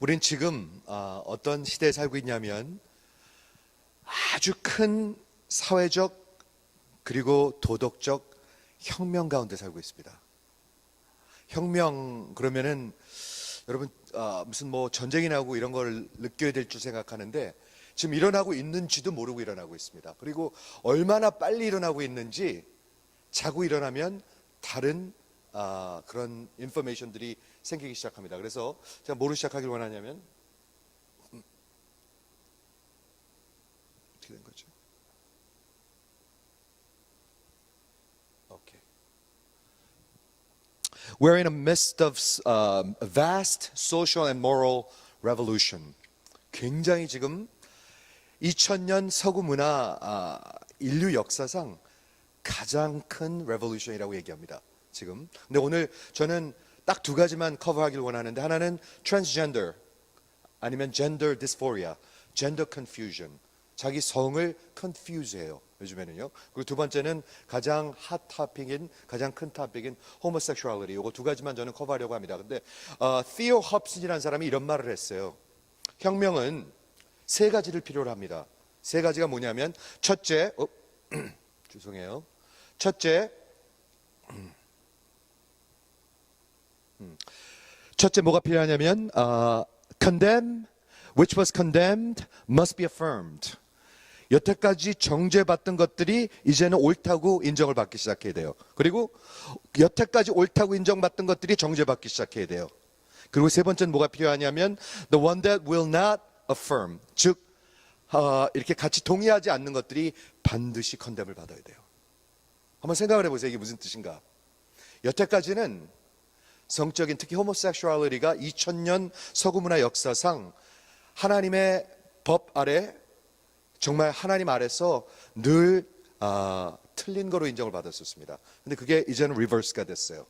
우린 지금 어떤 시대에 살고 있냐면 아주 큰 사회적 그리고 도덕적 혁명 가운데 살고 있습니다. 혁명 그러면은 여러분 무슨 뭐 전쟁이 나고 이런 걸 느껴야 될 줄 생각하는데 지금 일어나고 있는지도 모르고 일어나고 있습니다. 그리고 얼마나 빨리 일어나고 있는지 자고 일어나면 다른 그런 인포메이션들이 생기기 시작합니다. 그래서 제가 뭐를 시작하길 원하냐면 어떻게 된 거죠? 오케이. We're in the midst of a vast social and moral revolution. 굉장히 지금 2000년 서구 문화 인류 역사상 가장 큰 revolution이라고 얘기합니다. 지금. 근데 오늘 저는 딱 두 가지만 커버하길 원하는데 하나는 transgender 아니면 gender dysphoria, gender confusion. 자기 성을 confuse해요. 요즘에는요. 그리고 두 번째는 가장 핫 토픽인 가장 큰 토픽인 homosexuality. 이거 두 가지만 저는 커버하려고 합니다. 근데 Theo Hobson이라는 사람이 이런 말을 했어요. 혁명은 세 가지를 필요로 합니다. 세 가지가 뭐냐면 첫째, 죄송해요. 첫째 뭐가 필요하냐면 condemn, which was condemned, must be affirmed. 여태까지 정죄받던 것들이 이제는 옳다고 인정을 받기 시작해야 돼요. 그리고 여태까지 옳다고 인정받던 것들이 정죄받기 시작해야 돼요. 그리고 세 번째는 뭐가 필요하냐면 the one that will not affirm, 즉 이렇게 같이 동의하지 않는 것들이 반드시 condemn을 받아야 돼요. 한번 생각을 해보세요. 이게 무슨 뜻인가? 여태까지는 성적인 특히 호모섹슈얼리티가 2000년 서구문화 역사상 하나님의 법 아래 정말 하나님 아래서 늘 틀린 거로 인정을 받았었습니다. 근데 그게 이제는 리버스가 됐어요.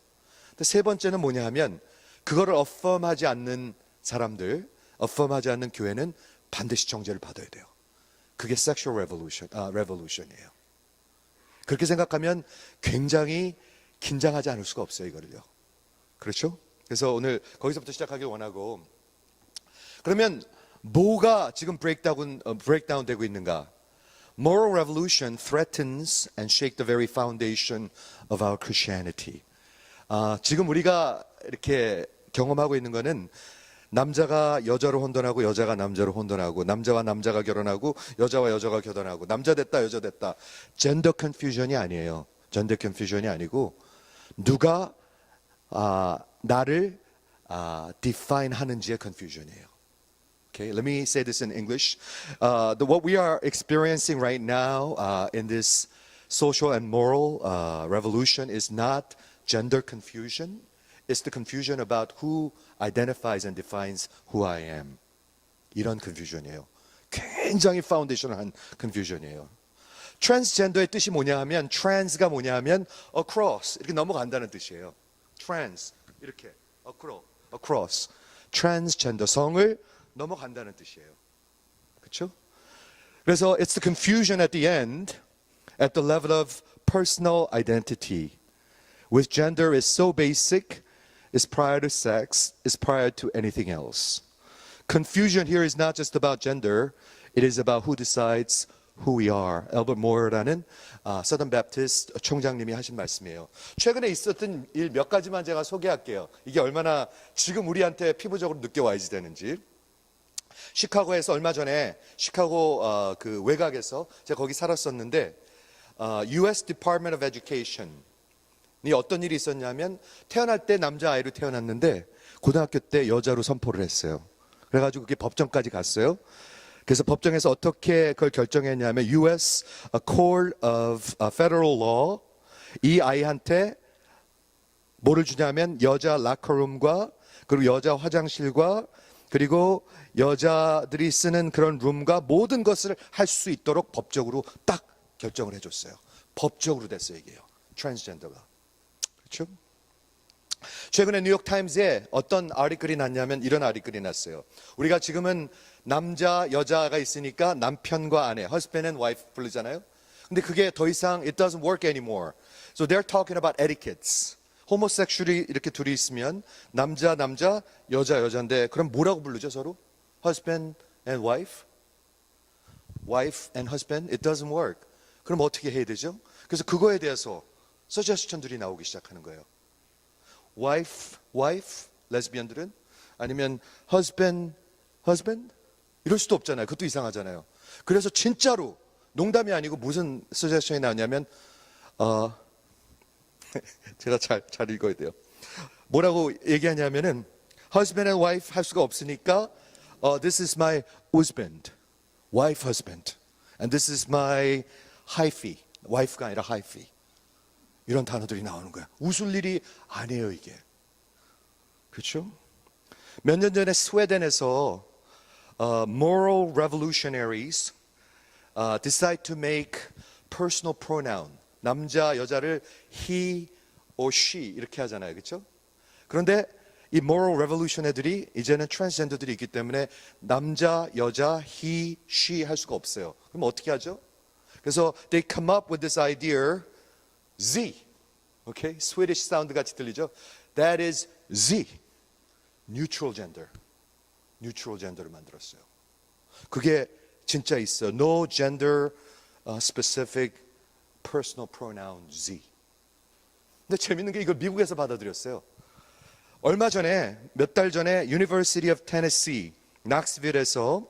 근데 세 번째는 뭐냐 하면 그거를 affirm하지 않는 사람들, affirm하지 않는 교회는 반드시 정죄를 받아야 돼요. 그게 sexual revolution이에요. 그렇게 생각하면 굉장히 긴장하지 않을 수가 없어요, 이거를요. 그렇죠? 그래서 오늘 거기서부터 시작하길 원하고 그러면 뭐가 지금 breakdown 되고 있는가? Moral revolution threatens and shake the very foundation of our Christianity. 지금 우리가 이렇게 경험하고 있는 거는 남자가 여자로 혼돈하고 여자가 남자로 혼돈하고 남자와 남자가 결혼하고 여자와 여자가 결혼하고 남자 됐다 여자 됐다. 젠더 컨퓨전이 아니에요. 젠더 컨퓨전이 아니고 누가 나를 define 하는지의 confusion이에요. Okay, let me say this in English. What we are experiencing right now in this social and moral revolution is not gender confusion. It's the confusion about who identifies and defines who I am. 이런 confusion이에요. 굉장히 파운데이션한 confusion이에요. transgender의 뜻이 뭐냐 하면 trans가 뭐냐 하면 across 이렇게 넘어간다는 뜻이에요. trans 이렇게 across transgender 성을 넘어간다는 뜻이에요. 그렇죠? 그래서 it's the confusion at the end at the level of personal identity. With gender is so basic, is prior to sex, is prior to anything else. Confusion here is not just about gender, it is about who decides who we are. 엘버트 모어라는 서던 베프티스트 총장님이 하신 말씀이에요. 최근에 있었던 일 몇 가지만 제가 소개할게요. 이게 얼마나 지금 우리한테 피부적으로 느껴와야지 되는지. 시카고에서 얼마 전에 시카고 그 외곽에서 제가 거기 살았었는데 US Department of Education이 어떤 일이 있었냐면 태어날 때 남자아이로 태어났는데 고등학교 때 여자로 선포를 했어요. 그래가지고 그게 법정까지 갔어요. 그래서 법정에서 어떻게 그걸 결정했냐면 US Court of Federal Law 이 아이한테 뭐를 주냐면 여자 라커룸과 그리고 여자 화장실과 그리고 여자들이 쓰는 그런 룸과 모든 것을 할 수 있도록 법적으로 딱 결정을 해줬어요. 법적으로 됐어요, 이게요. 트랜스젠더가. 그렇죠? 최근에 뉴욕타임즈에 어떤 아티클이 났냐면 이런 아티클이 났어요. 우리가 지금은 남자, 여자가 있으니까 남편과 아내, husband and wife 부르잖아요. 근데 그게 더 이상 it doesn't work anymore. So they're talking about etiquettes. 호모섹슈얼이 이렇게 둘이 있으면 남자 남자 여자 여자인데 그럼 뭐라고 부르죠 서로? Husband and wife? Wife and husband? It doesn't work. 그럼 어떻게 해야 되죠? 그래서 그거에 대해서 서제스천들이 나오기 시작하는 거예요. wife, 레즈비언들은 아니면 husband 이럴 수도 없잖아요. 그것도 이상하잖아요. 그래서 진짜로 농담이 아니고 무슨 서제스천이 나왔냐면 제가 잘 읽어야 돼요. 뭐라고 얘기하냐면은 husband and wife 할 수가 없으니까 this is my husband, wife husband, and this is my hyphy, wife가 아니라 hyphy. 이런 단어들이 나오는 거야. 웃을 일이 아니에요 이게. 그렇죠? 몇 년 전에 스웨덴에서 moral revolutionaries decide to make personal pronoun 남자 여자를 he or she 이렇게 하잖아요, 그렇죠? 그런데 이 moral revolution 애들이 이제는 트랜스젠더들이 있기 때문에 남자 여자 he she 할 수가 없어요. 그럼 어떻게 하죠? 그래서 they come up with this idea Z, okay? Swedish 사운드 같이 들리죠? That is Z, neutral gender를 만들었어요. 그게 진짜 있어요. No gender specific personal pronoun Z. 근데 재밌는 게 이걸 미국에서 받아들였어요. 얼마 전에 몇 달 전에 University of Tennessee, 낙스빌에서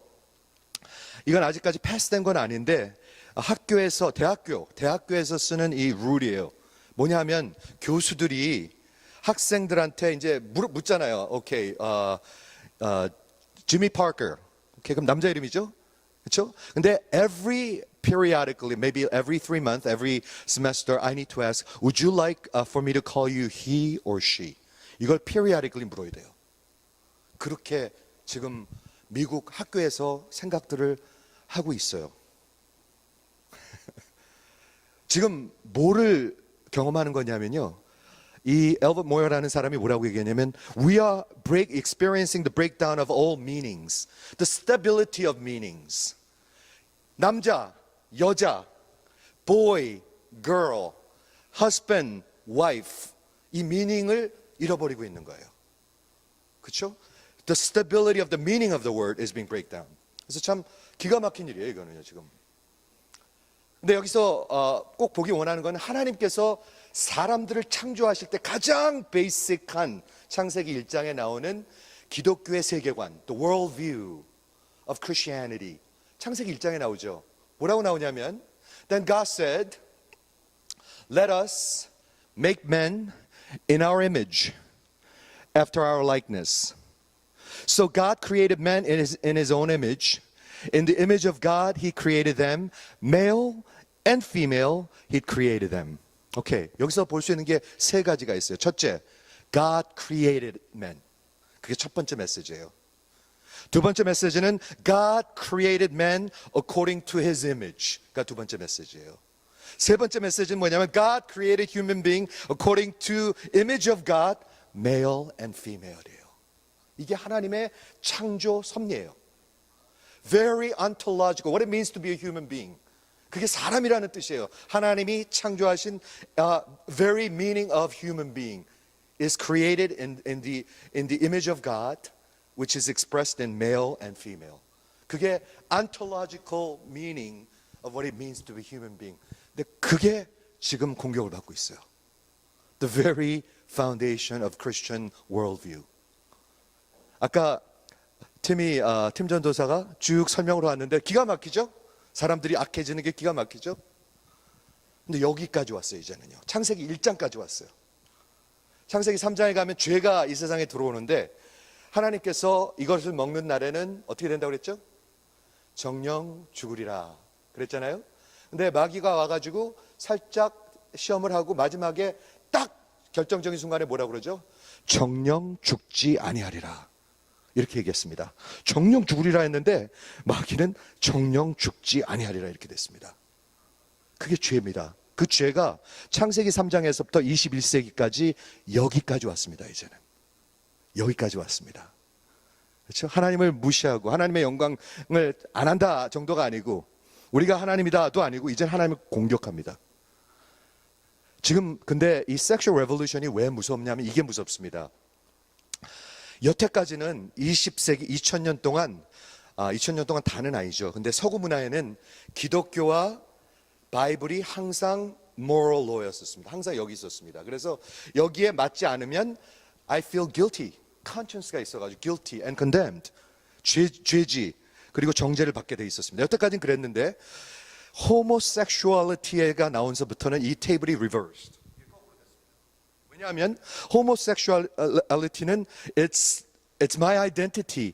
이건 아직까지 패스된 건 아닌데 학교에서 대학교에서 쓰는 이 룰이에요. 뭐냐면 교수들이 학생들한테 이제 묻잖아요. 오케이, 지미 파커. 오케이, 그럼 남자 이름이죠? 그렇죠? 근데 periodically, maybe every 3 months, every semester, I need to ask, would you like for me to call you he or she? 이걸 periodically 물어야 돼요. 그렇게 지금 미국 학교에서 생각들을 하고 있어요. 지금 뭐를 경험하는 거냐면요. 이 엘버트 모어라는 사람이 뭐라고 얘기했냐면 We are experiencing the breakdown of all meanings, the stability of meanings. 남자, 여자, boy, girl, husband, wife 이 meaning을 잃어버리고 있는 거예요. 그렇죠? The stability of the meaning of the word is being break down. 그래서 참 기가 막힌 일이에요, 이거는요, 지금. 근데 여기서 꼭 보기 원하는 건 하나님께서 사람들을 창조하실 때 가장 베이직한 창세기 1장에 나오는 기독교의 세계관, the world view of Christianity. 창세기 1장에 나오죠. 뭐라고 나오냐면 Then God said, Let us make men in our image, after our likeness. So God created man in his own image. In the image of God, he created them. Male and female, he created them. 오케이. 여기서 볼 수 있는 게 세 가지가 있어요. 첫째, God created man. 그게 첫 번째 메시지예요. 두 번째 메시지는 God created man according to his image가 두 번째 메시지예요. 세 번째 메시지는 뭐냐면 God created human being according to image of God, male and female이에요. 이게 하나님의 창조 섭리예요. Very ontological. What it means to be a human being. 그게 사람이라는 뜻이에요. 하나님이 창조하신 very meaning of human being is created in the image of God, which is expressed in male and female. 그게 ontological meaning of what it means to be human being. 근데 그게 지금 공격을 받고 있어요. The very foundation of Christian worldview. 아까 팀 전도사가 쭉 설명으로 왔는데 기가 막히죠? 사람들이 악해지는 게 기가 막히죠? 근데 여기까지 왔어요, 이제는요. 창세기 1장까지 왔어요. 창세기 3장에 가면 죄가 이 세상에 들어오는데 하나님께서 이것을 먹는 날에는 어떻게 된다고 그랬죠? 정령 죽으리라 그랬잖아요. 근데 마귀가 와가지고 살짝 시험을 하고 마지막에 딱 결정적인 순간에 뭐라고 그러죠? 정령 죽지 아니하리라 이렇게 얘기했습니다. 정령 죽으리라 했는데 마귀는 정령 죽지 아니하리라 이렇게 됐습니다. 그게 죄입니다. 그 죄가 창세기 3장에서부터 21세기까지 여기까지 왔습니다. 이제는 여기까지 왔습니다. 그렇죠? 하나님을 무시하고 하나님의 영광을 안 한다 정도가 아니고 우리가 하나님이다도 아니고 이제는 하나님을 공격합니다. 지금 근데 이 섹슈얼 레볼루션이 왜 무섭냐면 이게 무섭습니다. 여태까지는 20세기 2000년 동안 2000년 동안 다는 아니죠. 근데 서구 문화에는 기독교와 바이블이 항상 moral law였었습니다. 항상 여기 있었습니다. 그래서 여기에 맞지 않으면 I feel guilty, conscience가 있어가지고 guilty and condemned, 죄지 그리고 정죄를 받게 돼 있었습니다. 여태까지는 그랬는데 homosexuality가 나온서부터는 이 테이블이 reversed. 왜냐하면 homosexuality는 it's my identity.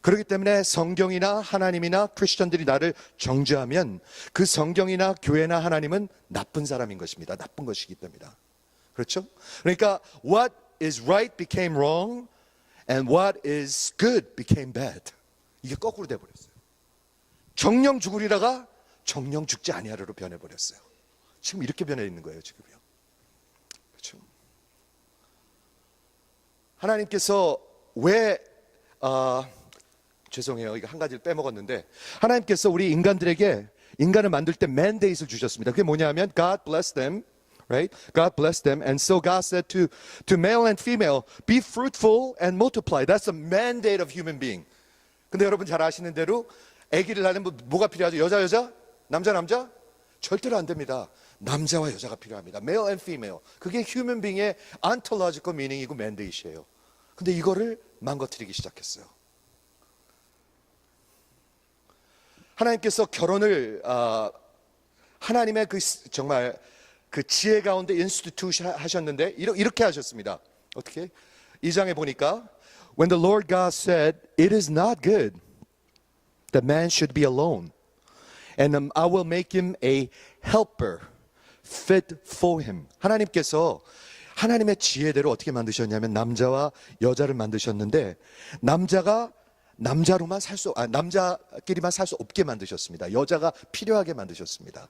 그렇기 때문에 성경이나 하나님이나 크리스천들이 나를 정죄하면 그 성경이나 교회나 하나님은 나쁜 사람인 것입니다. 나쁜 것이기 때문에. 그렇죠? 그러니까 what is right became wrong and what is good became bad. 이게 거꾸로 돼버렸어요. 정령 죽으리라가 정령 죽지 아니하리로 변해버렸어요. 지금 이렇게 변해 있는 거예요. 지금요. 그렇죠? 하나님께서 왜 죄송해요. 이거 한 가지를 빼먹었는데 하나님께서 우리 인간을 만들 때 mandate을 주셨습니다. 그게 뭐냐면 God bless them, right? God bless them, and so God said to male and female, be fruitful and multiply. That's a mandate of human being. 근데 여러분 잘 아시는 대로 아기를 낳으면 뭐가 필요하죠? 여자, 남자? 절대로 안 됩니다. 남자와 여자가 필요합니다. Male and female. 그게 human being의 ontological meaning이고 mandate이에요. 근데 이거를 망가뜨리기 시작했어요. 하나님께서 결혼을 하나님의 정말 그 지혜 가운데 인스티튜션 하셨는데 이렇게 하셨습니다. 어떻게? 2장에 보니까 When the Lord God said, it is not good that man should be alone, and I will make him a helper fit for him. 하나님께서 하나님의 지혜대로 어떻게 만드셨냐면 남자와 여자를 만드셨는데 남자끼리만 살 수 없게 만드셨습니다. 여자가 필요하게 만드셨습니다.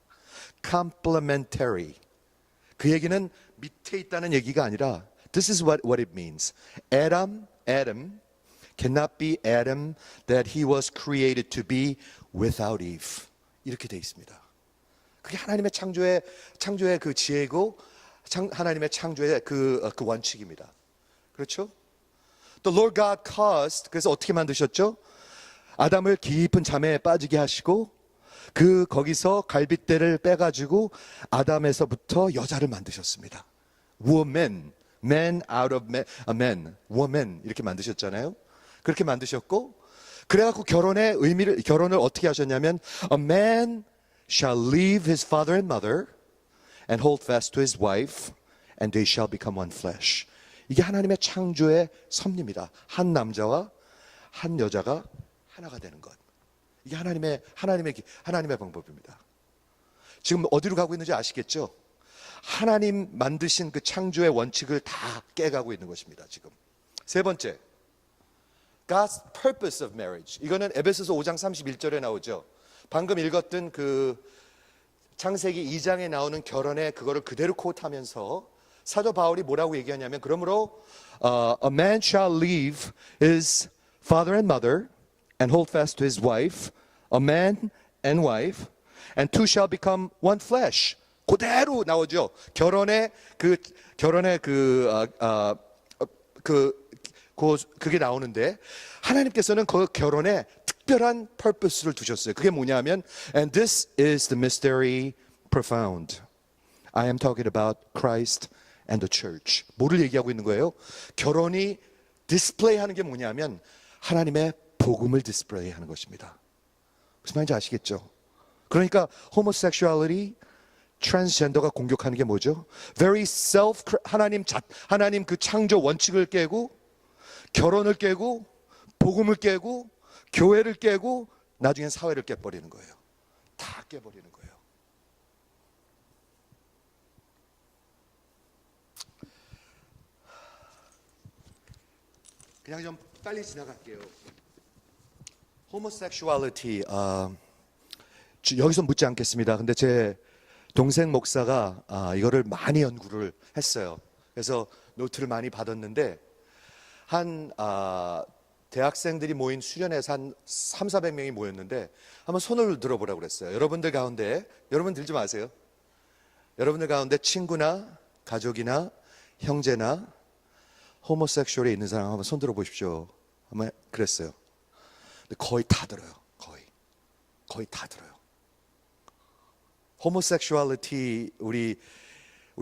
Complementary. 그 얘기는 밑에 있다는 얘기가 아니라 This is what it means. Adam cannot be Adam that he was created to be without Eve. 이렇게 돼 있습니다. 그게 하나님의 창조의 그 지혜고 하나님의 창조의 그 원칙입니다. 그렇죠? The Lord God caused, 그래서 어떻게 만드셨죠? 아담을 깊은 잠에 빠지게 하시고 거기서 갈빗대를 빼가지고 아담에서부터 여자를 만드셨습니다. Woman, man out of man, woman 이렇게 만드셨잖아요. 그렇게 만드셨고 그래갖고 결혼을 어떻게 하셨냐면 A man shall leave his father and mother and hold fast to his wife and they shall become one flesh. 이게 하나님의 창조의 섭리입니다. 한 남자와 한 여자가 하나가 되는 것. 이게 하나님의 방법입니다. 지금 어디로 가고 있는지 아시겠죠? 하나님 만드신 그 창조의 원칙을 다 깨가고 있는 것입니다. 지금 세 번째, God's purpose of marriage. 이거는 에베소서 5장 31절에 나오죠. 방금 읽었던 그 창세기 2장에 나오는 결혼의 그거를 그대로 코트하면서 사도 바울이 뭐라고 얘기하냐면 그러므로 a man shall leave his father and mother and hold fast to his wife, a man and wife, and two shall become one flesh. 그대로 나오죠. 그게 나오는데 하나님께서는 그 결혼에 특별한 purpose를 두셨어요. 그게 뭐냐면 and this is the mystery profound. I am talking about Christ and the church. 뭐를 얘기하고 있는 거예요? 결혼이 디스플레이하는 게 뭐냐면 하나님의 복음을 디스플레이하는 것입니다. 무슨 말인지 아시겠죠? 그러니까 homosexuality, 트랜스젠더가 공격하는 게 뭐죠? 하나님 그 창조 원칙을 깨고 결혼을 깨고 복음을 깨고 교회를 깨고 나중엔 사회를 깨버리는 거예요. 다 깨버리는 거예요. 그냥 좀 빨리 지나갈게요. homosexuality 여기서 묻지 않겠습니다. 근데 제 동생 목사가 이거를 많이 연구를 했어요. 그래서 노트를 많이 받았는데 대학생들이 모인 수련회에서 한 300~400명이 모였는데 한번 손을 들어보라고 그랬어요. 여러분들 가운데 여러분 들지 마세요. 여러분들 가운데 친구나 가족이나 형제나 호모섹슈얼에 있는 사람 한번 손 들어 보십시오. 아마 그랬어요. 근데 거의 다 들어요. 거의 다 들어요. 호모섹슈얼리티 우리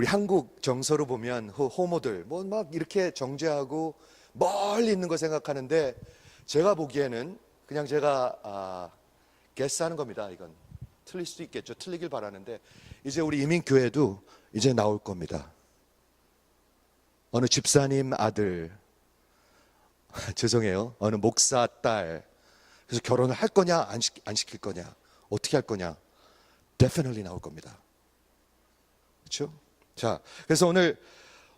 한국 정서로 보면 호모들 뭐 막 이렇게 정죄하고 멀리 있는 거 생각하는데 제가 보기에는 그냥 제가 게스하는 겁니다. 이건 틀릴 수도 있겠죠. 틀리길 바라는데 이제 우리 이민교회도 이제 나올 겁니다. 어느 집사님 아들 죄송해요. 어느 목사 딸 그래서 결혼을 할 거냐 안 시킬 거냐 어떻게 할 거냐 definitely 나올 겁니다. 그렇죠? 자, 그래서 오늘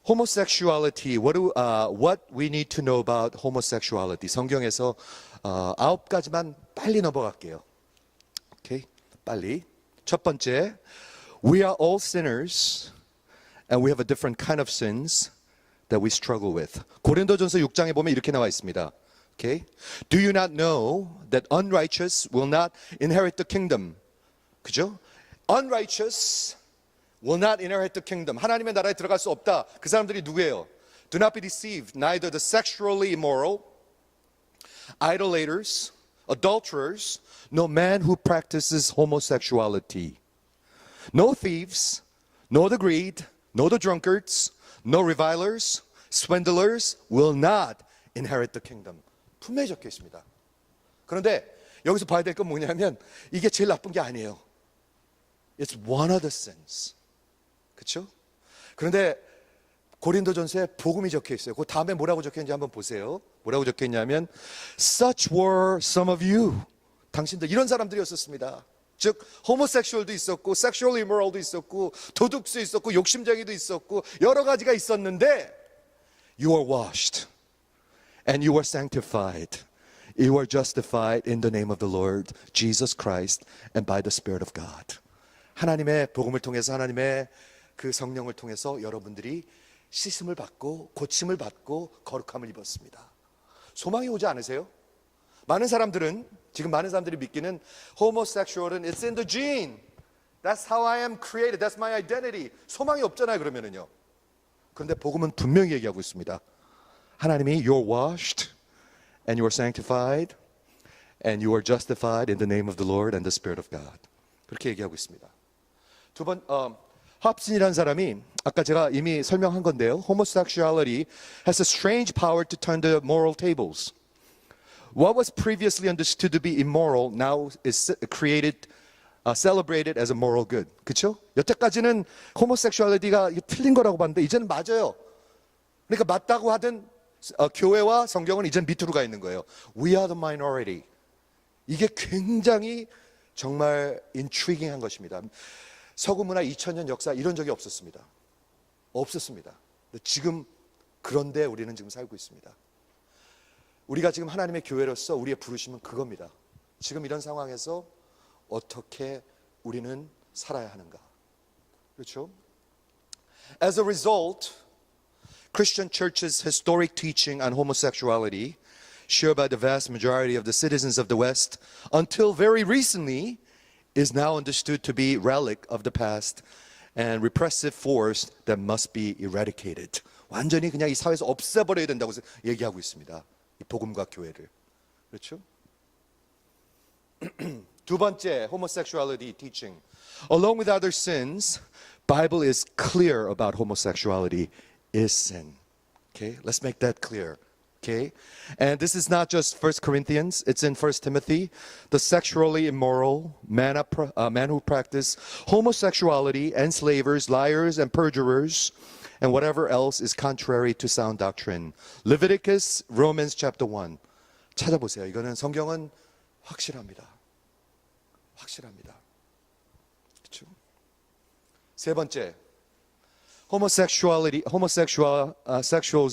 homosexuality, what we need to know about homosexuality. 성경에서 9가지만 빨리 넘어갈게요. 오케이, 빨리. 첫 번째, we are all sinners, and we have a different kind of sins that we struggle with. 고린도전서 6장에 보면 이렇게 나와 있습니다. Okay, do you not know that unrighteous will not inherit the kingdom? 그죠? Unrighteous will not inherit the kingdom. 하나님의 나라에 들어갈 수 없다. 그 사람들이 누구예요? Do not be deceived. Neither the sexually immoral, idolaters, adulterers, no man who practices homosexuality, no thieves, no the greed, no the drunkards, no revilers, swindlers will not inherit the kingdom. 분명히 적혀 있습니다. 그런데 여기서 봐야 될 건 뭐냐면 이게 제일 나쁜 게 아니에요. It's one of the sins. 그렇죠? 그런데 고린도전서에 복음이 적혀 있어요. 그 다음에 뭐라고 적혀 있는지 한번 보세요. 뭐라고 적혀 있냐면 Such were some of you. 당신들 이런 사람들이었었습니다. 즉 호모섹슈얼도 있었고 섹슈얼 이모럴도 있었고 도둑도 있었고 욕심쟁이도 있었고 여러 가지가 있었는데 You are washed and you are sanctified. You are justified in the name of the Lord Jesus Christ and by the Spirit of God. 하나님의 복음을 통해서 하나님의 그 성령을 통해서 여러분들이 씻음을 받고 고침을 받고 거룩함을 입었습니다. 소망이 오지 않으세요? 지금 많은 사람들이 믿기는 homosexual은 it's in the gene. That's how I am created. That's my identity. 소망이 없잖아요, 그러면은요. 그런데 복음은 분명히 얘기하고 있습니다. 하나님이 you're washed and you are sanctified and you are justified in the name of the Lord and the Spirit of God. 그렇게 얘기하고 있습니다. 합슨이라는 사람이 아까 제가 이미 설명한 건데요. Homosexuality has a strange power to turn the moral tables. What was previously understood to be immoral now is celebrated as a moral good. 그렇죠? 여태까지는 homosexuality가 틀린 거라고 봤는데 이제는 맞아요. 그러니까 맞다고 하던 교회와 성경은 이제는 밑으로 가 있는 거예요. We are the minority. 이게 굉장히 정말 intriguing한 것입니다. 서구 문화 2000년 역사 이런 적이 없었습니다. 근데 지금 그런데 우리는 지금 살고 있습니다. 우리가 지금 하나님의 교회로서 우리의 부르심은 그겁니다. 지금 이런 상황에서 어떻게 우리는 살아야 하는가? 그렇죠? As a result, Christian churches' historic teaching on homosexuality, shared by the vast majority of the citizens of the West, until very recently, is now understood to be relic of the past and repressive force that must be eradicated. 완전히 그냥 이 사회에서 없애버려야 된다고 얘기하고 있습니다. 이 복음과 교회를. 그렇죠? 두 번째, homosexuality teaching. Along with other sins, Bible is clear about homosexuality is sin. Okay? Let's make that clear. Okay? And this is not just 1 Corinthians, it's in 1 Timothy. The sexually immoral, man who practice homosexuality, enslavers, liars, and perjurers, and whatever else is contrary to sound doctrine. Leviticus, Romans chapter 1. 찾아보세요. 이거는 성경은 확실합니다. 그렇죠? 세 번째. Homosexuals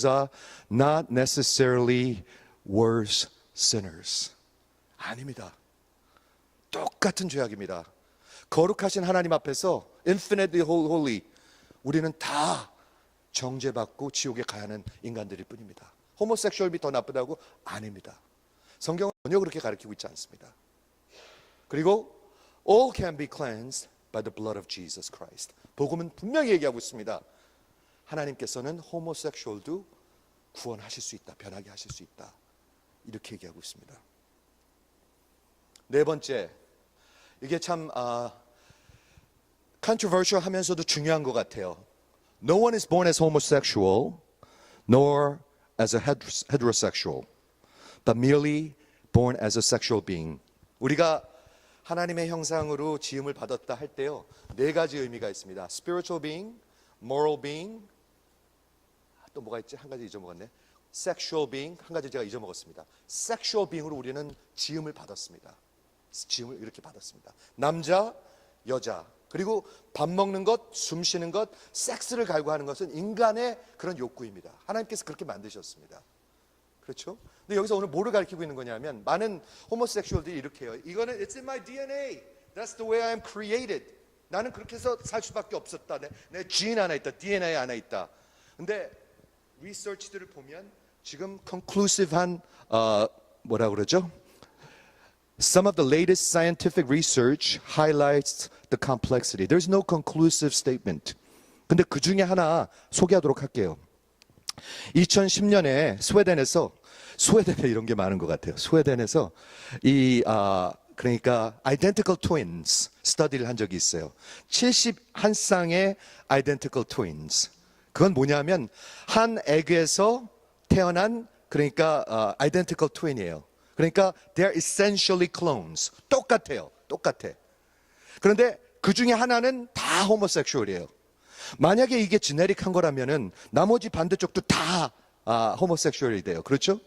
are not necessarily worse sinners. 아닙니다. 똑같은 죄악입니다. 거룩하신 하나님 앞에서 infinitely holy 우리는 다 정죄받고 지옥에 가야 하는 인간들일 뿐입니다. 호모섹슈얼이 더 나쁘다고? 아닙니다. 성경은 전혀 그렇게 가르치고 있지 않습니다. 그리고 all can be cleansed by the blood of Jesus Christ. 복음은 분명히 얘기하고 있습니다. 하나님께서는 호모섹슈얼도 구원하실 수 있다. 변하게 하실 수 있다. 이렇게 얘기하고 있습니다. 네 번째, 이게 참 controversial 하면서도 중요한 것 같아요. No one is born as homosexual, nor as a heterosexual, but merely born as a sexual being. 우리가 하나님의 형상으로 지음을 받았다 할 때요, 네 가지 의미가 있습니다. Spiritual being, moral being, 또 뭐가 있지? 한 가지 잊어먹었네. Sexual being, 한 가지 제가 잊어먹었습니다. Sexual being으로 우리는 지음을 받았습니다. 지음을 이렇게 받았습니다. 남자, 여자, 그리고 밥 먹는 것, 숨 쉬는 것, 섹스를 갈구하는 것은 인간의 그런 욕구입니다. 하나님께서 그렇게 만드셨습니다. 그렇죠? 근데 여기서 오늘 뭐를 가르치고 있는 거냐면, 많은 호모섹슈얼들이 이렇게 해요. 이거는 It's in my DNA. That's the way I am created. 나는 그렇게 해서 살 수밖에 없었다. 내 지인 하나 있다. DNA 하나 있다. 근데 리서치들을 보면 지금 conclusive한 뭐라 그러죠? Some of the latest scientific research highlights the complexity. There's no conclusive statement. 근데 그 중에 하나 소개하도록 할게요. 2010년에 스웨덴에 이런 게 많은 것 같아요. 스웨덴에서 그러니까 identical twins 스터디를 한 적이 있어요. 71쌍의 identical twins. 그건 뭐냐면 한 에그에서 태어난 그러니까 identical twin이에요. 그러니까 they're essentially clones. 똑같아요. 똑같아. 그런데 그 중에 하나는 다 호모섹슈얼이에요. 만약에 이게 지네릭한 거라면은 나머지 반대쪽도 다 호모섹슈얼이 돼요. 그렇죠?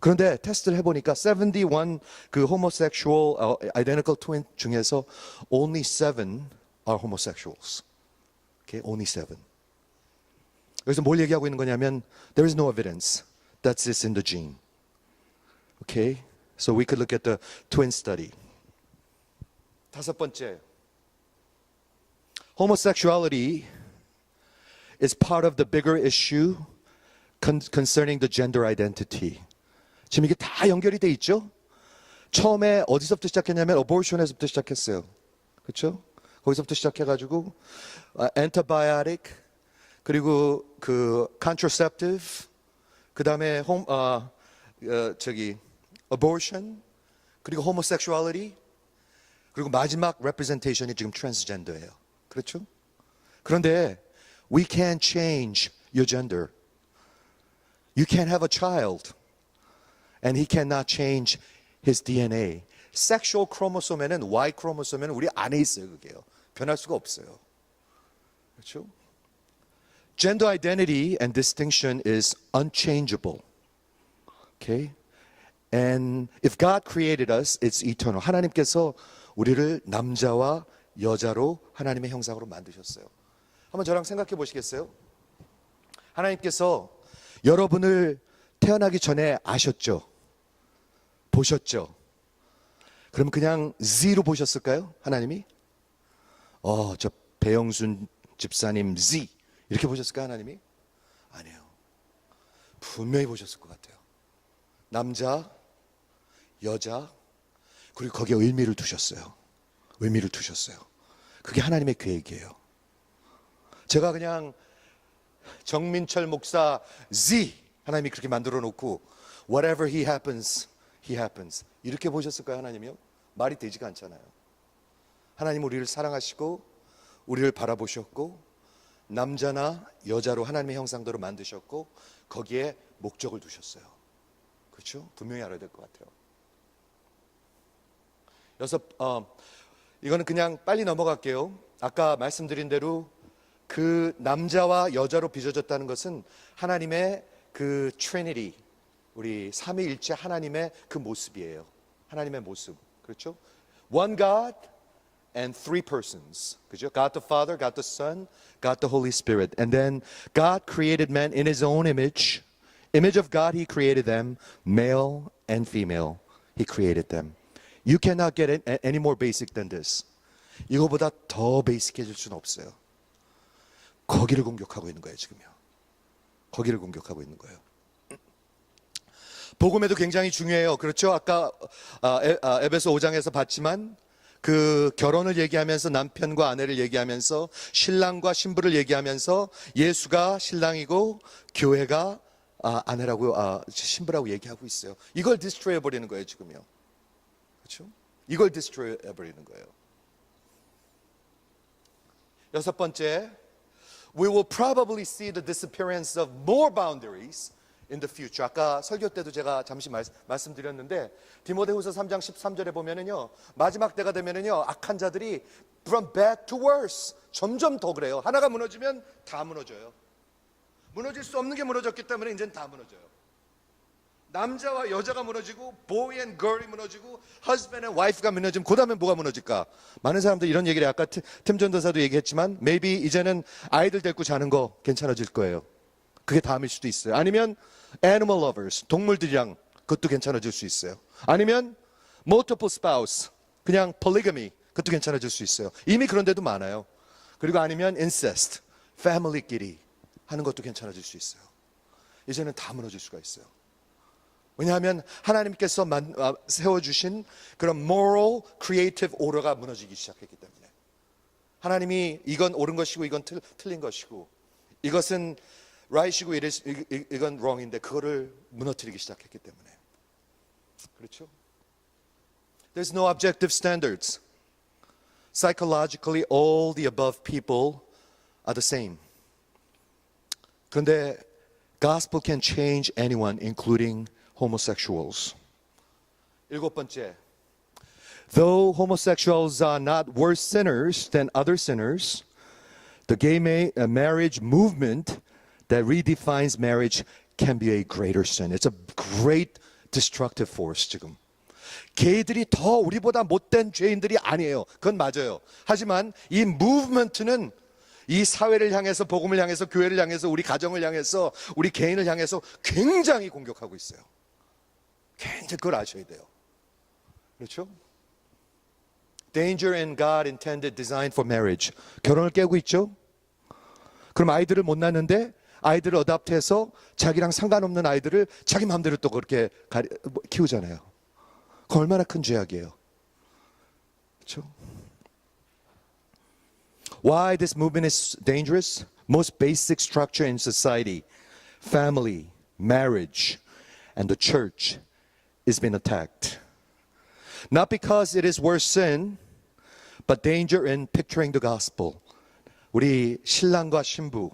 그런데 테스트를 해보니까 71 그 homosexual identical twin 중에서 only 7 are homosexuals. Okay, only 7. 여기서 뭘 얘기하고 있는 거냐면 there is no evidence that this is in the gene. Okay, so we could look at the twin study. 다섯 번째, homosexuality is part of the bigger issue concerning the gender identity. 지금 이게 다 연결이 돼 있죠? 처음에 어디서부터 시작했냐면 abortion에서부터 시작했어요. 그렇죠? 거기서부터 시작해가지고 antibiotic, 그리고 그 contraceptive, 그 다음에 abortion, 그리고 homosexuality, 그리고 마지막 representation이 지금 transgender예요. 그렇죠? 그런데 we can't change your gender. You can't have a child, and he cannot change his DNA. Sexual chromosome에는 Y chromosome에는 우리 안에 있어요. 그게요. 변할 수가 없어요. 그렇죠? Gender identity and distinction is unchangeable. Okay? And if God created us, it's eternal. 하나님께서 우리를 남자와 여자로 하나님의 형상으로 만드셨어요. 한번 저랑 생각해 보시겠어요? 하나님께서 여러분을 태어나기 전에 아셨죠? 보셨죠? 그럼 그냥 Z로 보셨을까요? 하나님이? 저 배영순 집사님 Z 이렇게 보셨을까요? 하나님이? 아니에요. 분명히 보셨을 것 같아요. 남자, 여자, 그리고 거기에 의미를 두셨어요. 의미를 두셨어요. 그게 하나님의 계획이에요. 제가 그냥 정민철 목사 Z 하나님이 그렇게 만들어 놓고 whatever he happens, he happens 이렇게 보셨을까요? 하나님이요? 말이 되지가 않잖아요. 하나님 우리를 사랑하시고 우리를 바라보셨고 남자나 여자로 하나님의 형상대로 만드셨고 거기에 목적을 두셨어요. 그렇죠? 분명히 알아야 될 것 같아요. 이거는 그냥 빨리 넘어갈게요. 아까 말씀드린 대로 그 남자와 여자로 빚어졌다는 것은 하나님의 그 트리니티, 우리 삼위일체 하나님의 그 모습이에요. 하나님의 모습. 그렇죠? One God and three persons. 그죠? God the Father, God the Son, God the Holy Spirit. And then God created man in his own image. Image of God he created them, male and female. He created them. You cannot get it any more basic than this. 이거보다 더 베이직해질 수는 없어요. 거기를 공격하고 있는 거예요, 지금요. 거기를 공격하고 있는 거예요. 복음에도 굉장히 중요해요. 그렇죠? 아까 에베소 5장에서 봤지만 그 결혼을 얘기하면서 남편과 아내를 얘기하면서 신랑과 신부를 얘기하면서 예수가 신랑이고 교회가 아내라고 신부라고 얘기하고 있어요. 이걸 디스트로이 해버리는 거예요 지금요. 그렇죠? 이걸 디스트로이 해버리는 거예요. 여섯 번째, we will probably see the disappearance of more boundaries in the future. 아까 설교 때도 제가 잠시 말씀드렸는데 디모데후서 3장 13절에 보면은요, 마지막 때가 되면은요, 악한 자들이 from bad to worse, 점점 더 그래요. 하나가 무너지면 다 무너져요. 무너질 수 없는 게 무너졌기 때문에 이제는 다 무너져요. 남자와 여자가 무너지고 boy and girl이 무너지고 husband and wife가 무너지면 그 다음에 뭐가 무너질까? 많은 사람들이 이런 얘기를 아까 팀 전도사도 얘기했지만 maybe 이제는 아이들 데리고 자는 거 괜찮아질 거예요. 그게 다음일 수도 있어요. 아니면 animal lovers, 동물들이랑 그것도 괜찮아질 수 있어요. 아니면 multiple spouse, 그냥 polygamy, 그것도 괜찮아질 수 있어요. 이미 그런 데도 많아요. 그리고 아니면 incest, family끼리 하는 것도 괜찮아질 수 있어요. 이제는 다 무너질 수가 있어요. 왜냐하면 하나님께서 세워주신 그런 moral, creative order가 무너지기 시작했기 때문에 하나님이 이건 옳은 것이고 이건 틀린 것이고 이것은 right이고 이건 wrong인데 그거를 무너뜨리기 시작했기 때문에 그렇죠? There's no objective standards. Psychologically, all the above people are the same. 그런데 gospel can change anyone, including homosexuals. 일곱 번째, though homosexuals are not worse sinners than other sinners, the gay marriage movement that redefines marriage can be a greater sin. It's a great destructive force 지금. 게이들이 더 우리보다 못된 죄인들이 아니에요. 그건 맞아요. 하지만 이 무브먼트는 이 사회를 향해서 복음을 향해서 교회를 향해서 우리 가정을 향해서 우리 개인을 향해서 굉장히 공격하고 있어요. 굉장히 그걸 아셔야 돼요. 그렇죠? Danger in God intended design for marriage. 결혼을 깨고 있죠? 그럼 아이들을 못 낳는데 아이들을 어답트해서 자기랑 상관없는 아이들을 자기 마음대로 또 그렇게 키우잖아요. 그 얼마나 큰 죄악이에요. 그렇죠? Why this movement is dangerous? Most basic structure in society, family, marriage, and the church is being attacked. Not because it is worse sin, but danger in picturing the gospel. 우리 신랑과 신부,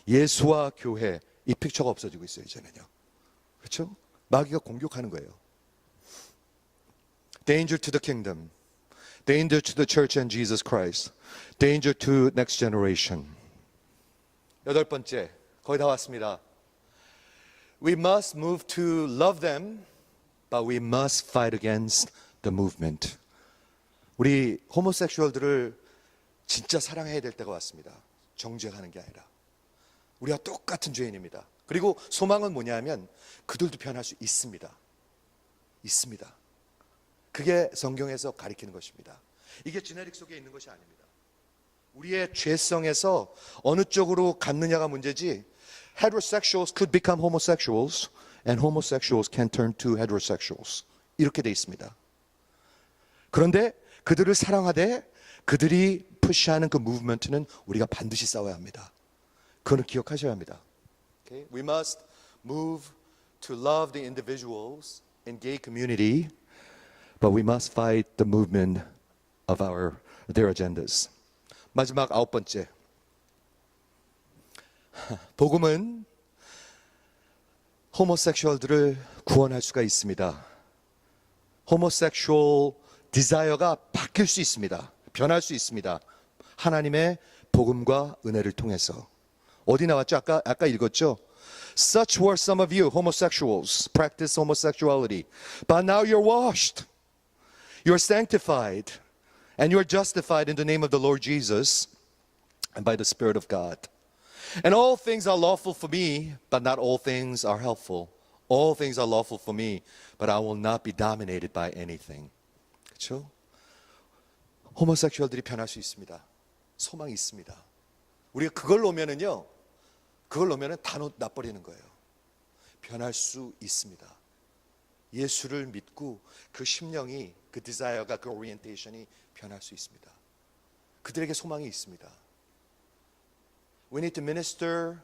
예수와 교회, 이 픽처가 없어지고 있어요, 이제는요. 그렇죠? 마귀가 공격하는 거예요. Danger to the kingdom. Danger to the church and Jesus Christ. Danger to next generation. 여덟 번째, 거의 다 왔습니다. We must move to love them, but we must fight against the movement. 우리 호모섹슈얼들을 진짜 사랑해야 될 때가 왔습니다. 정죄하는 게 아니라. 우리가 똑같은 죄인입니다. 그리고 소망은 뭐냐면 그들도 변할 수 있습니다. 있습니다. 그게 성경에서 가리키는 것입니다. 이게 지네릭 속에 있는 것이 아닙니다. 우리의 죄성에서 어느 쪽으로 갔느냐가 문제지 heterosexuals could become homosexuals and homosexuals can turn to heterosexuals. 이렇게 돼 있습니다. 그런데 그들을 사랑하되 그들이 푸시하는 그 무브먼트는 우리가 반드시 싸워야 합니다. 그걸 기억하셔야 합니다. Okay? We must move to love the individuals in gay community, but we must fight the movement of their agendas. 마지막 아홉 번째. 복음은 호모섹슈얼들을 구원할 수가 있습니다. 호모섹슈얼 디자이어가 바뀔 수 있습니다. 변할 수 있습니다. 하나님의 복음과 은혜를 통해서. 어디 나왔죠? 아까 읽었죠? Such were some of you, homosexuals, practice homosexuality. But now you're washed. You're sanctified. And you're justified in the name of the Lord Jesus and by the Spirit of God. And all things are lawful for me, but not all things are helpful. All things are lawful for me, but I will not be dominated by anything. 그렇죠? 호모섹슈얼들이 변할 수 있습니다. 소망이 있습니다. 우리가 그걸 놓으면은요, 그걸 놓으면은 다 놔버리는 거예요. 변할 수 있습니다. 예수를 믿고 그 심령이 그 디자이어가 그 오리엔테이션이 변할 수 있습니다. 그들에게 소망이 있습니다. We need to minister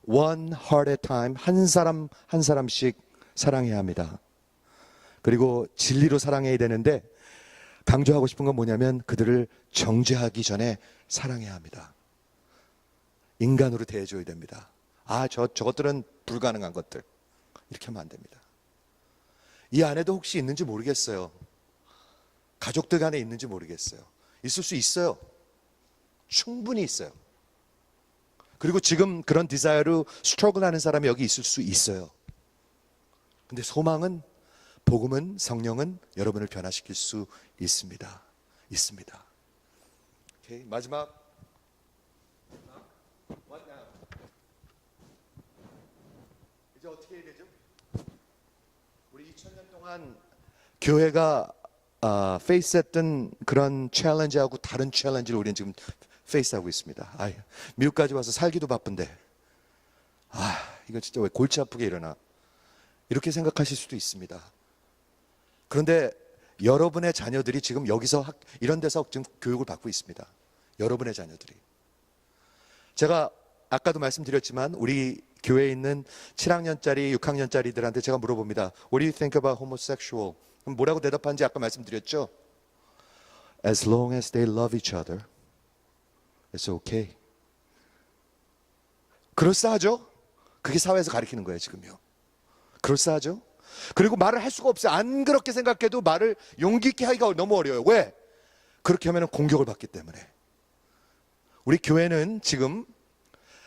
one heart at a time. 한 사람 한 사람씩 사랑해야 합니다. 그리고 진리로 사랑해야 되는데 강조하고 싶은 건 뭐냐면 그들을 정죄하기 전에 사랑해야 합니다. 인간으로 대해줘야 됩니다. 저것들은 불가능한 것들. 이렇게 하면 안 됩니다. 이 안에도 혹시 있는지 모르겠어요. 가족들 간에 있는지 모르겠어요. 있을 수 있어요. 충분히 있어요. 그리고 지금 그런 디자이어로 스트러글 하는 사람이 여기 있을 수 있어요. 근데 소망은, 복음은, 성령은 여러분을 변화시킬 수 있습니다. 있습니다. 오케이, 마지막. 이제 어떻게 해야 되죠? 우리 2000년 동안 교회가 페이스했던 그런 챌린지하고 다른 챌린지를 우리는 지금 페이스하고 있습니다. 미국까지 와서 살기도 바쁜데 이거 진짜 왜 골치 아프게 일어나, 이렇게 생각하실 수도 있습니다. 그런데 여러분의 자녀들이 지금 여기서 이런 데서 지금 교육을 받고 있습니다. 여러분의 자녀들이. 제가 아까도 말씀드렸지만 우리 교회에 있는 7학년짜리 6학년짜리들한테 제가 물어봅니다. What do you think about homosexual? 그럼 뭐라고 대답하는지 아까 말씀드렸죠? As long as they love each other, it's okay. 그럴싸하죠? 그게 사회에서 가르치는 거예요, 지금요. 그럴싸하죠? 그리고 말을 할 수가 없어요. 안 그렇게 생각해도 말을 용기 있게 하기가 너무 어려워요. 왜? 그렇게 하면 공격을 받기 때문에. 우리 교회는 지금,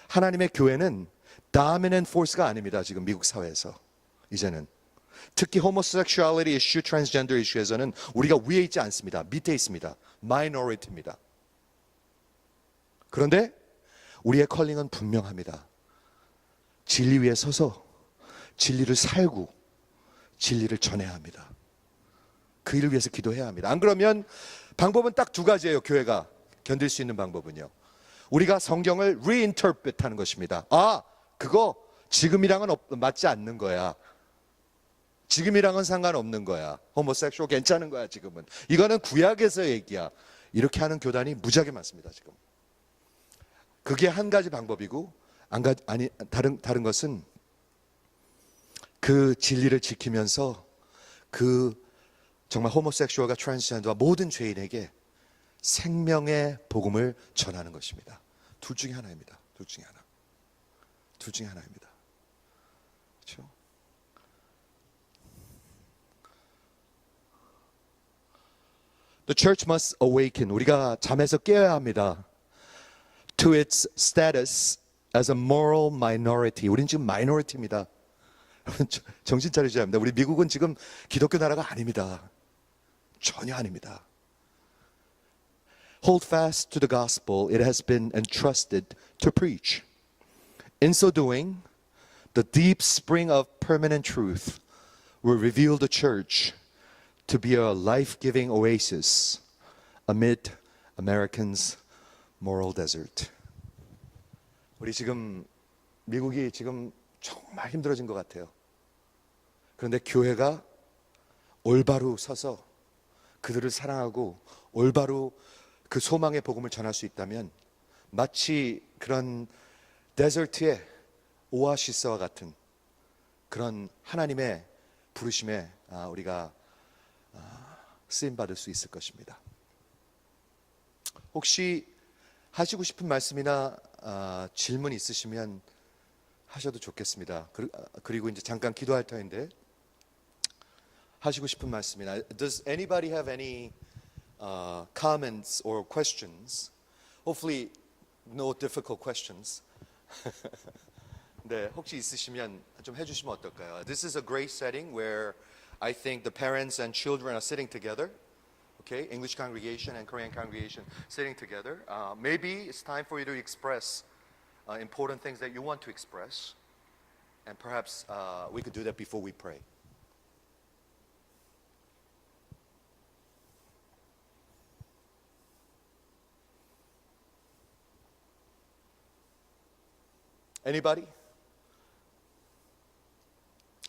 하나님의 교회는 dominant force가 아닙니다. 지금 미국 사회에서. 이제는. 특히 homosexuality issue, transgender issue에서는 우리가 위에 있지 않습니다. 밑에 있습니다. minority입니다. 그런데 우리의 컬링은 분명합니다. 진리 위에 서서 진리를 살고 진리를 전해야 합니다. 그 일을 위해서 기도해야 합니다. 안 그러면 방법은 딱 두 가지예요. 교회가 견딜 수 있는 방법은요. 우리가 성경을 reinterpret 하는 것입니다. 그거 지금이랑은 맞지 않는 거야. 지금이랑은 상관없는 거야. 호모섹슈얼 괜찮은 거야, 지금은. 이거는 구약에서 얘기야. 이렇게 하는 교단이 무지하게 많습니다, 지금. 그게 한 가지 방법이고, 다른 것은 그 진리를 지키면서 그 정말 호모섹슈얼과 트랜스젠더와 모든 죄인에게 생명의 복음을 전하는 것입니다. 둘 중에 하나입니다. 둘 중에 하나. 둘 중에 하나입니다. 그렇죠? The church must awaken. 우리가 잠에서 깨어야 합니다. To its status as a moral minority. 우린 지금 minority입니다. 여러분 정신 차리셔야 합니다. 우리 미국은 지금 기독교 나라가 아닙니다. 전혀 아닙니다. Hold fast to the gospel it has been entrusted to preach. In so doing, the deep spring of permanent truth will reveal the church to be a life-giving oasis amid Americans' moral desert. 우리 지금 미국이 지금 정말 힘들어진 것 같아요. 그런데 교회가 올바로 서서 그들을 사랑하고 올바로 그 소망의 복음을 전할 수 있다면 마치 그런 데저트의 오아시스와 같은 그런 하나님의 부르심에 우리가 쓰임받을 수 있을 것입니다. 혹시 하시고 싶은 말씀이나 질문 있으시면 하셔도 좋겠습니다. 그리고 이제 잠깐 기도할 터인데 하시고 싶은 말씀이나 Does anybody have any comments or questions? Hopefully no difficult questions. 네, 혹시 있으시면 좀 해주시면 어떨까요? This is a great setting where I think the parents and children are sitting together. Okay, English congregation and Korean congregation sitting together. Maybe it's time for you to express important things that you want to express. And perhaps we could do that before we pray. Anybody?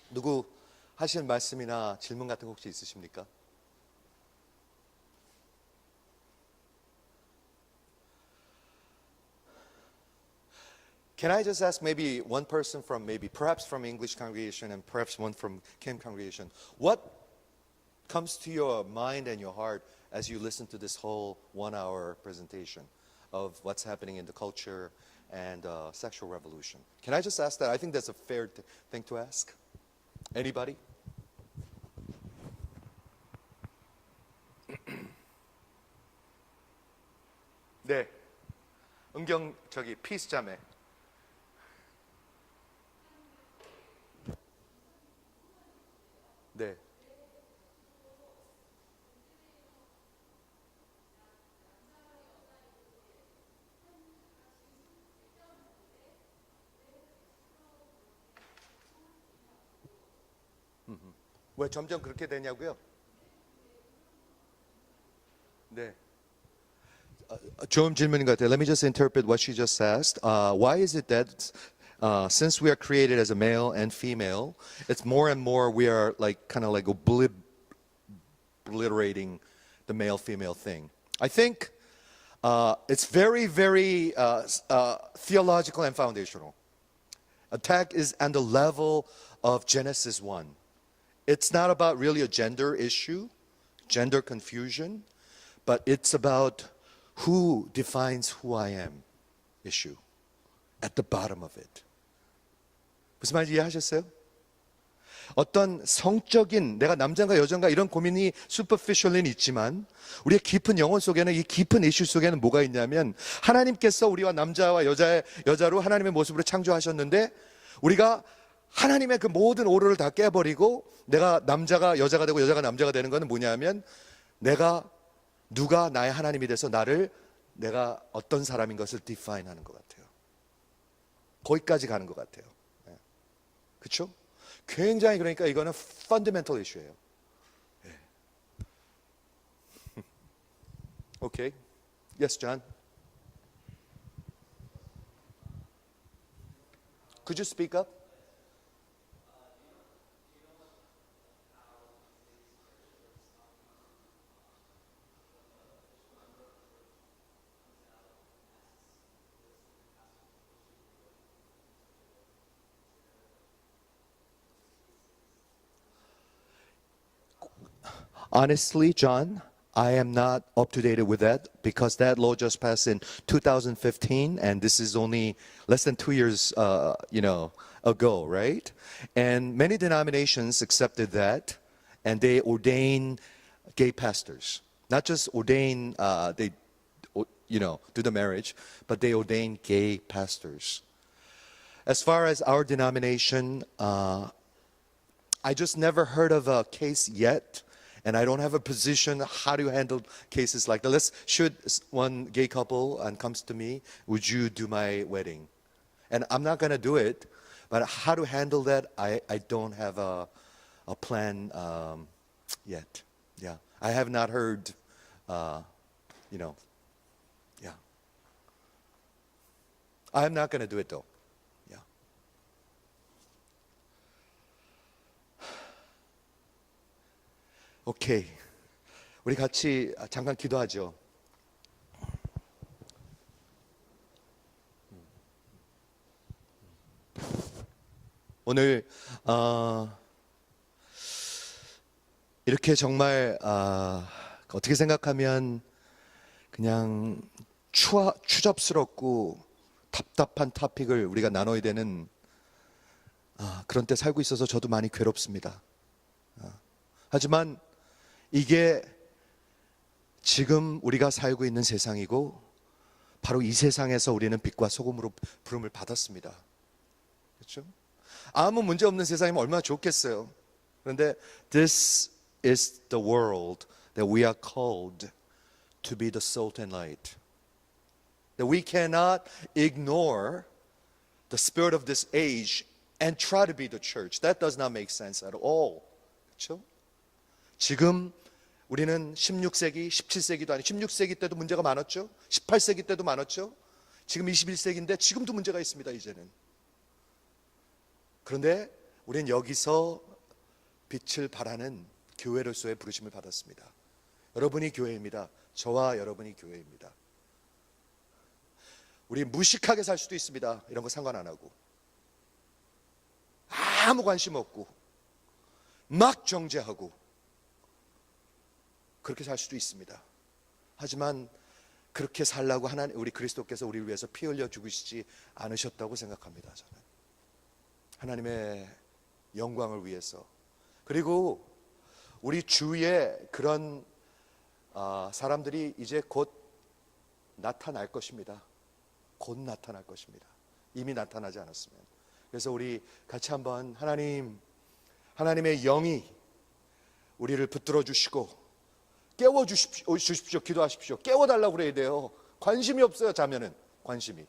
누구 하실 말씀이나 질문 같은 거 혹시 있으십니까? Can I just ask maybe one person from perhaps from English congregation and perhaps one from Kim congregation, what comes to your mind and your heart as you listen to this whole 1 hour presentation of what's happening in the culture and sexual revolution? Can I just ask that? I think that's a fair thing to ask. Anybody? 네. 은경 저기 피스 자매. 네. 왜 점점 그렇게 되냐고요? 네. 좋은 질문인 것 같아요. Let me just interpret what she just asked. Why is it that since we are created as a male and female, it's more and more we are like kind of like obliterating the male-female thing? I think it's very, very theological and foundational. Attack is on the level of Genesis 1. It's not about really a gender issue, gender confusion, but it's about who defines who I am issue at the bottom of it. 무슨 말인지 이해하셨어요? 어떤 성적인 내가 남자인가 여자인가 이런 고민이 superficial은 있지만 우리의 깊은 영혼 속에는 이 깊은 이슈 속에는 뭐가 있냐면 하나님께서 우리와 남자와 여자로 하나님의 모습으로 창조하셨는데 우리가 하나님의 그 모든 오류를 다 깨버리고 내가 남자가 여자가 되고 여자가 남자가 되는 것은 뭐냐면 누가 나의 하나님이 돼서 내가 어떤 사람인 것을 define 하는 것 같아요. 거기까지 가는 것 같아요. 네. 그렇죠? 굉장히 그러니까 이거는 fundamental issue예요. 네. Okay. Yes, John. Could you speak up? Honestly, John, I am not up to date with that because that law just passed in 2015, and this is only less than 2 years, ago, right? And many denominations accepted that, and they ordain gay pastors. Not just ordain, do the marriage, but they ordain gay pastors. As far as our denomination, I just never heard of a case yet. And I don't have a position how to handle cases like that. Should one gay couple and comes to me, would you do my wedding? And I'm not going to do it, but how to handle that, I don't have a plan yet. Yeah, I have not heard, yeah. I'm not going to do it though. Yeah. 오케이. 우리 같이 잠깐 기도하죠. 오늘 이렇게 정말 어떻게 생각하면 그냥 추잡스럽고 답답한 토픽을 우리가 나눠야 되는 그런 때 살고 있어서 저도 많이 괴롭습니다. 하지만 이게 지금 우리가 살고 있는 세상이고 바로 이 세상에서 우리는 빛과 소금으로 부름을 받았습니다. 그렇죠? 아무 문제 없는 세상이면 얼마나 좋겠어요. 그런데 this is the world that we are called to be the salt and light. That we cannot ignore the spirit of this age and try to be the church. That does not make sense at all. 그렇죠? 지금 우리는 16세기, 17세기도 아니고 16세기 때도 문제가 많았죠. 18세기 때도 많았죠. 지금 21세기인데 지금도 문제가 있습니다. 이제는. 그런데 우리는 여기서 빛을 발하는 교회로서의 부르심을 받았습니다. 여러분이 교회입니다. 저와 여러분이 교회입니다. 우리 무식하게 살 수도 있습니다. 이런 거 상관 안 하고 아무 관심 없고 막 정죄하고 그렇게 살 수도 있습니다. 하지만 그렇게 살라고 하나님, 우리 그리스도께서 우리를 위해서 피 흘려 죽으시지 않으셨다고 생각합니다. 저는 하나님의 영광을 위해서, 그리고 우리 주위에 그런 사람들이 이제 곧 나타날 것입니다. 곧 나타날 것입니다. 이미 나타나지 않았으면. 그래서 우리 같이 한번 하나님의 영이 우리를 붙들어 주시고 깨워 주십시오. 기도하십시오. 깨워달라고 그래야 돼요. 관심이 없어요. 자면은 관심이.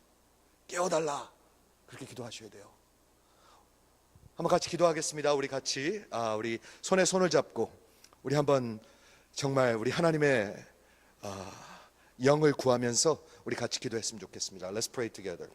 깨워달라. 그렇게 기도하셔야 돼요. 한번 같이 기도하겠습니다. 우리 같이 우리 손에 손을 잡고 우리 한번 정말 우리 하나님의 영을 구하면서 우리 같이 기도했으면 좋겠습니다. Let's pray together.